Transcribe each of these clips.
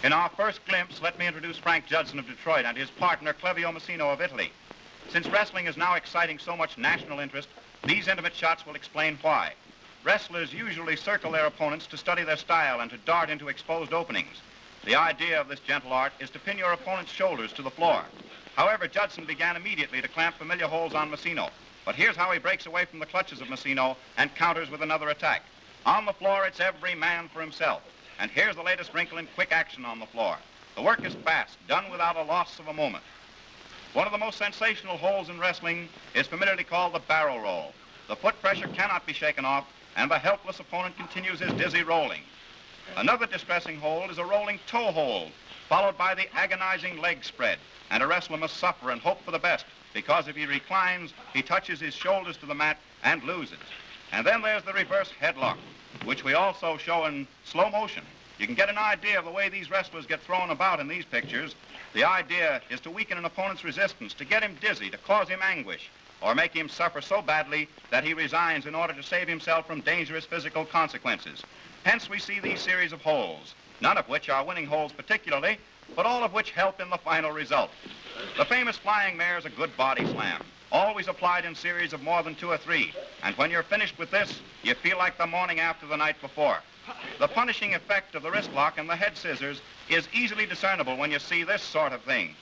In our first glimpse, let me introduce Frank Judson of Detroit and his partner, Clevio Massino of Italy. Since wrestling is now exciting so much national interest, these intimate shots will explain why. Wrestlers usually circle their opponents to study their style and to dart into exposed openings. The idea of this gentle art is to pin your opponent's shoulders to the floor. However, Judson began immediately to clamp familiar holds on Massino. But here's how he breaks away from the clutches of Massino and counters with another attack. On the floor, it's every man for himself. And here's the latest wrinkle in quick action on the floor. The work is fast, done without a loss of a moment. One of the most sensational holds in wrestling is familiarly called the barrel roll. The foot pressure cannot be shaken off, and the helpless opponent continues his dizzy rolling. Another distressing hold is a rolling toe hold, followed by the agonizing leg spread. And a wrestler must suffer and hope for the best, because if he reclines, he touches his shoulders to the mat and loses. And then there's the reverse headlock, which we also show in slow motion. You can get an idea of the way these wrestlers get thrown about in these pictures. The idea is to weaken an opponent's resistance, to get him dizzy, to cause him anguish, or make him suffer so badly that he resigns in order to save himself from dangerous physical consequences. Hence we see these series of holds, none of which are winning holds particularly, but all of which help in the final result. The famous flying mare is a good body slam, always applied in series of more than 2 or 3. And when you're finished with this, you feel like the morning after the night before. The punishing effect of the wrist lock and the head scissors is easily discernible when you see this sort of thing.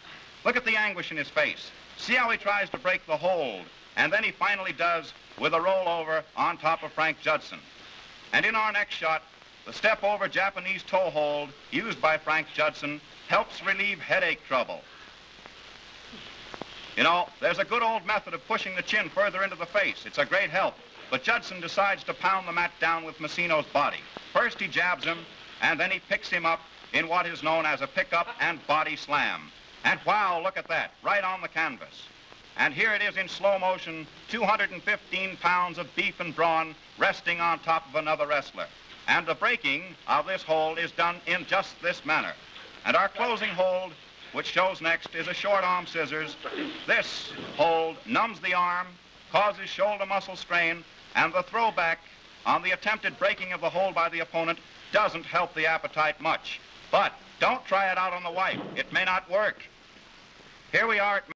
Look at the anguish in his face. See how he tries to break the hold, and then he finally does with a rollover on top of Frank Judson. And in our next shot, the step-over Japanese toe hold used by Frank Judson helps relieve headache trouble. You know, there's a good old method of pushing the chin further into the face. It's a great help. But Judson decides to pound the mat down with Massino's body. First he jabs him, and then he picks him up in what is known as a pickup and body slam. And wow, look at that, right on the canvas. And here it is in slow motion, 215 pounds of beef and brawn resting on top of another wrestler. And the breaking of this hold is done in just this manner. And our closing hold, which shows next, is a short arm scissors. This hold numbs the arm, causes shoulder muscle strain, and the throwback on the attempted breaking of the hold by the opponent doesn't help the appetite much. But don't try it out on the wife. It may not work. Here we are at